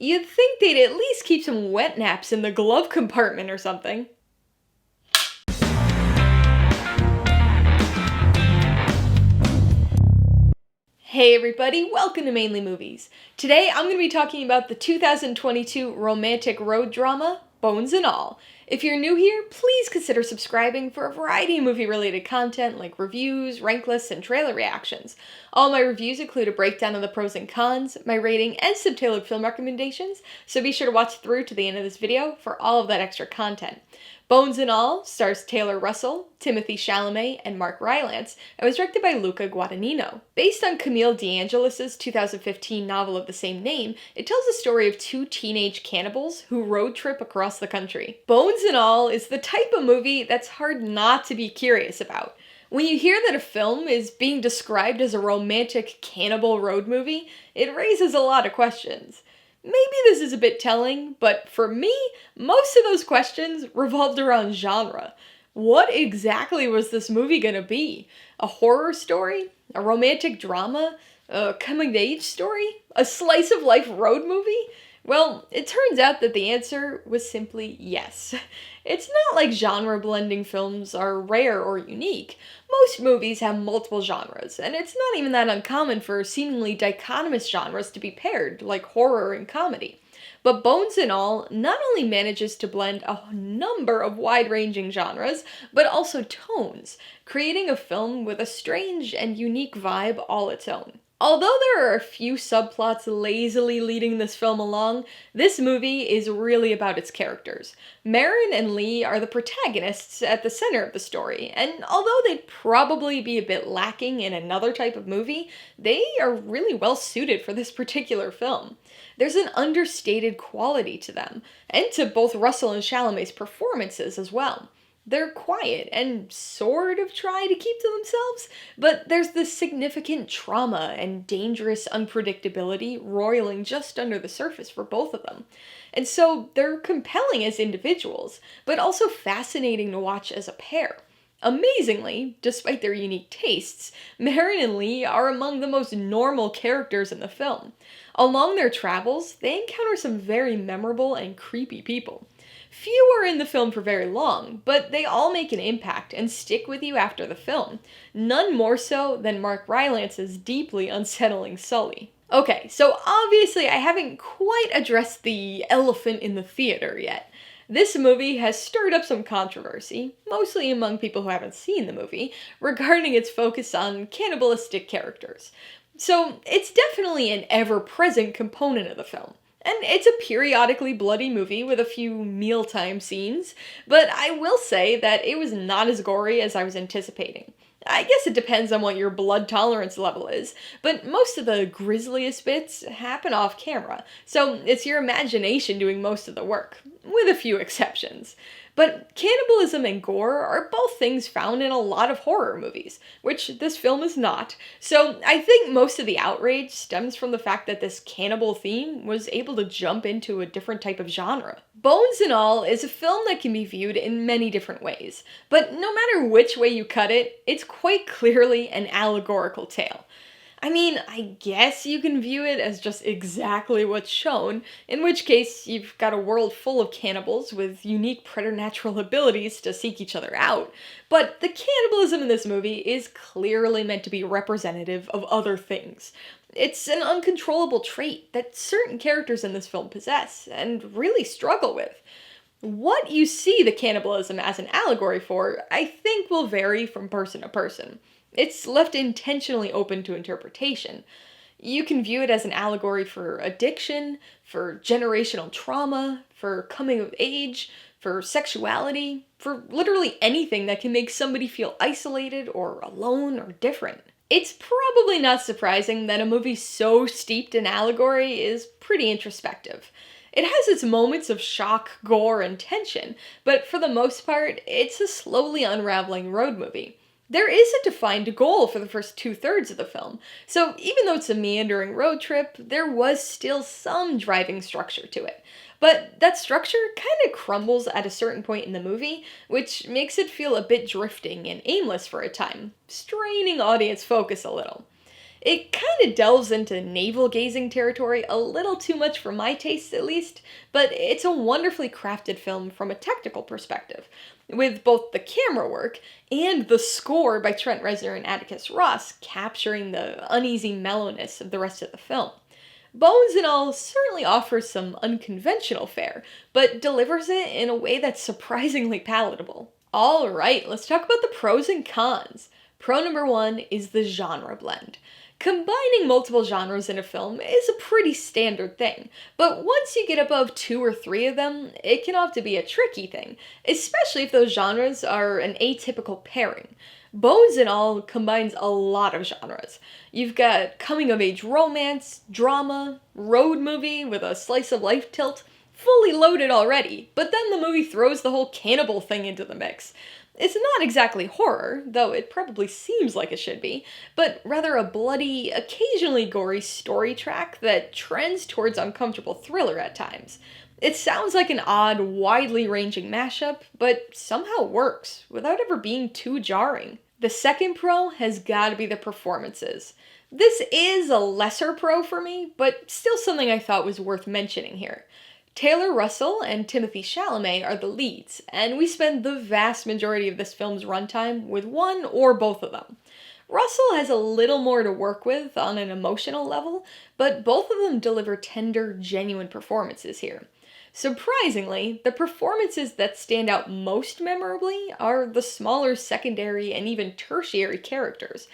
You'd think they'd at least keep some wet naps in the glove compartment or something. Hey everybody, welcome to Mainely Movies. Today I'm going to be talking about the 2022 romantic road drama, Bones and All. If you're new here, please consider subscribing for a variety of movie-related content like reviews, rank lists, and trailer reactions. All my reviews include a breakdown of the pros and cons, my rating, and some tailored film recommendations, so be sure to watch through to the end of this video for all of that extra content. Bones and All stars Taylor Russell, Timothée Chalamet, and Mark Rylance, and was directed by Luca Guadagnino. Based on Camille DeAngelis' 2015 novel of the same name, it tells the story of two teenage cannibals who road trip across the country. Bones and All is the type of movie that's hard not to be curious about. When you hear that a film is being described as a romantic cannibal road movie, it raises a lot of questions. Maybe this is a bit telling, but for me, most of those questions revolved around genre. What exactly was this movie gonna be? A horror story? A romantic drama? A coming-of-age story? A slice-of-life road movie? Well, it turns out that the answer was simply yes. It's not like genre-blending films are rare or unique. Most movies have multiple genres, and it's not even that uncommon for seemingly dichotomous genres to be paired, like horror and comedy. But Bones and All not only manages to blend a number of wide-ranging genres, but also tones, creating a film with a strange and unique vibe all its own. Although there are a few subplots lazily leading this film along, this movie is really about its characters. Marin and Lee are the protagonists at the center of the story, and although they'd probably be a bit lacking in another type of movie, they are really well suited for this particular film. There's an understated quality to them, and to both Russell and Chalamet's performances as well. They're quiet and sort of try to keep to themselves, but there's this significant trauma and dangerous unpredictability roiling just under the surface for both of them. And so they're compelling as individuals, but also fascinating to watch as a pair. Amazingly, despite their unique tastes, Marin and Lee are among the most normal characters in the film. Along their travels, they encounter some very memorable and creepy people. Few are in the film for very long, but they all make an impact and stick with you after the film. None more so than Mark Rylance's deeply unsettling Sully. Okay, so obviously I haven't quite addressed the elephant in the theater yet. This movie has stirred up some controversy, mostly among people who haven't seen the movie, regarding its focus on cannibalistic characters. So it's definitely an ever-present component of the film. And it's a periodically bloody movie with a few mealtime scenes, but I will say that it was not as gory as I was anticipating. I guess it depends on what your blood tolerance level is, but most of the grisliest bits happen off camera, so it's your imagination doing most of the work, with a few exceptions. But cannibalism and gore are both things found in a lot of horror movies, which this film is not, so I think most of the outrage stems from the fact that this cannibal theme was able to jump into a different type of genre. Bones and All is a film that can be viewed in many different ways, but no matter which way you cut it, it's quite clearly an allegorical tale. I mean, I guess you can view it as just exactly what's shown, in which case you've got a world full of cannibals with unique preternatural abilities to seek each other out, but the cannibalism in this movie is clearly meant to be representative of other things. It's an uncontrollable trait that certain characters in this film possess, and really struggle with. What you see the cannibalism as an allegory for, I think will vary from person to person. It's left intentionally open to interpretation. You can view it as an allegory for addiction, for generational trauma, for coming of age, for sexuality, for literally anything that can make somebody feel isolated or alone or different. It's probably not surprising that a movie so steeped in allegory is pretty introspective. It has its moments of shock, gore, and tension, but for the most part, it's a slowly unraveling road movie. There is a defined goal for the first 2/3 of the film, so even though it's a meandering road trip, there was still some driving structure to it. But that structure kind of crumbles at a certain point in the movie, which makes it feel a bit drifting and aimless for a time, straining audience focus a little. It kind of delves into navel-gazing territory a little too much for my tastes at least, but it's a wonderfully crafted film from a technical perspective, with both the camera work and the score by Trent Reznor and Atticus Ross capturing the uneasy mellowness of the rest of the film. Bones and All certainly offers some unconventional fare, but delivers it in a way that's surprisingly palatable. Alright, let's talk about the pros and cons. Pro number one is the genre blend. Combining multiple genres in a film is a pretty standard thing, but once you get above 2 or 3 of them, it can often be a tricky thing, especially if those genres are an atypical pairing. Bones and All combines a lot of genres. You've got coming-of-age romance, drama, road movie with a slice-of-life tilt, fully loaded already, but then the movie throws the whole cannibal thing into the mix. It's not exactly horror, though it probably seems like it should be, but rather a bloody, occasionally gory story track that trends towards uncomfortable thriller at times. It sounds like an odd, widely ranging mashup, but somehow works, without ever being too jarring. The second pro has gotta be the performances. This is a lesser pro for me, but still something I thought was worth mentioning here. Taylor Russell and Timothée Chalamet are the leads, and we spend the vast majority of this film's runtime with one or both of them. Russell has a little more to work with on an emotional level, but both of them deliver tender, genuine performances here. Surprisingly, the performances that stand out most memorably are the smaller secondary and even tertiary characters.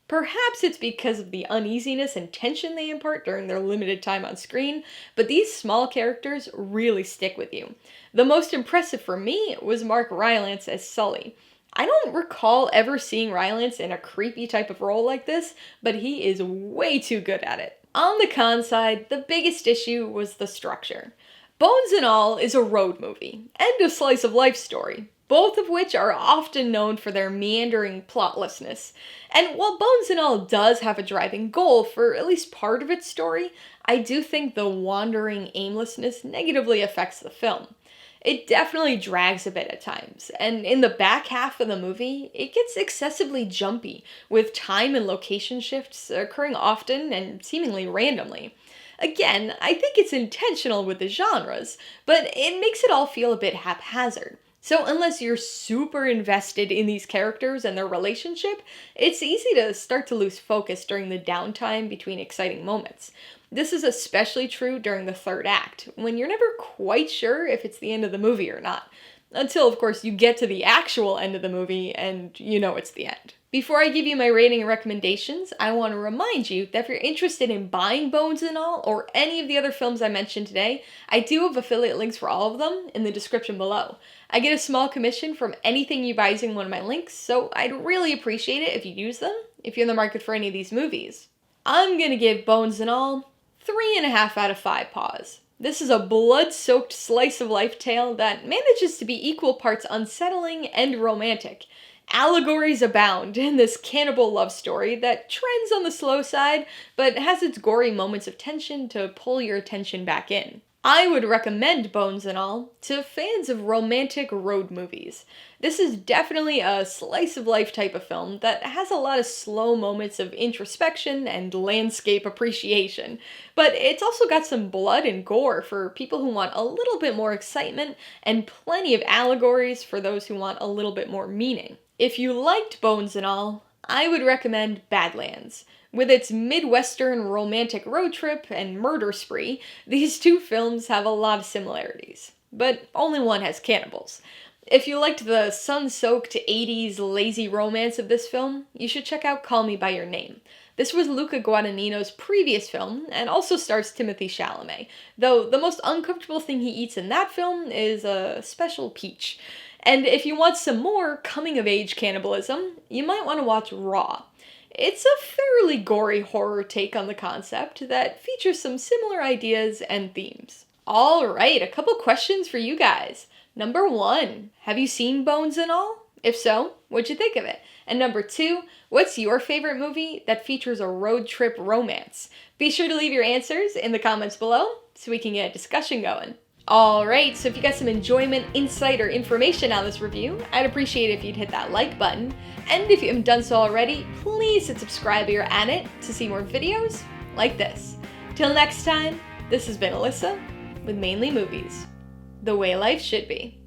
Perhaps it's because of the uneasiness and tension they impart during their limited time on screen, but these small characters really stick with you. The most impressive for me was Mark Rylance as Sully. I don't recall ever seeing Rylance in a creepy type of role like this, but he is way too good at it. On the con side, the biggest issue was the structure. Bones and All is a road movie, and a slice of life story, both of which are often known for their meandering plotlessness. And while Bones and All does have a driving goal for at least part of its story, I do think the wandering aimlessness negatively affects the film. It definitely drags a bit at times, and in the back half of the movie, it gets excessively jumpy, with time and location shifts occurring often and seemingly randomly. Again, I think it's intentional with the genres, but it makes it all feel a bit haphazard. So unless you're super invested in these characters and their relationship, it's easy to start to lose focus during the downtime between exciting moments. This is especially true during the third act, when you're never quite sure if it's the end of the movie or not. Until, of course, you get to the actual end of the movie and you know it's the end. Before I give you my rating and recommendations, I want to remind you that if you're interested in buying Bones and All, or any of the other films I mentioned today, I do have affiliate links for all of them in the description below. I get a small commission from anything you buy using one of my links, so I'd really appreciate it if you use them, if you're in the market for any of these movies. I'm gonna give Bones and All 3.5 out of 5 paws. This is a blood-soaked slice-of-life tale that manages to be equal parts unsettling and romantic. Allegories abound in this cannibal love story that trends on the slow side, but has its gory moments of tension to pull your attention back in. I would recommend Bones and All to fans of romantic road movies. This is definitely a slice-of-life type of film that has a lot of slow moments of introspection and landscape appreciation, but it's also got some blood and gore for people who want a little bit more excitement, and plenty of allegories for those who want a little bit more meaning. If you liked Bones and All, I would recommend Badlands. With its Midwestern romantic road trip and murder spree, these two films have a lot of similarities, but only one has cannibals. If you liked the sun-soaked 80s lazy romance of this film, you should check out Call Me By Your Name. This was Luca Guadagnino's previous film, and also stars Timothée Chalamet, though the most uncomfortable thing he eats in that film is a special peach. And if you want some more coming-of-age cannibalism, you might want to watch Raw. It's a fairly gory horror take on the concept that features some similar ideas and themes. Alright, a couple questions for you guys. Number 1, have you seen Bones and All? If so, what'd you think of it? And number 2, what's your favorite movie that features a road trip romance? Be sure to leave your answers in the comments below so we can get a discussion going. Alright, so if you got some enjoyment, insight, or information on this review, I'd appreciate it if you'd hit that like button. And if you haven't done so already, please hit subscribe or on it to see more videos like this. Till next time, this has been Alyssa with Mainly Movies, the way life should be.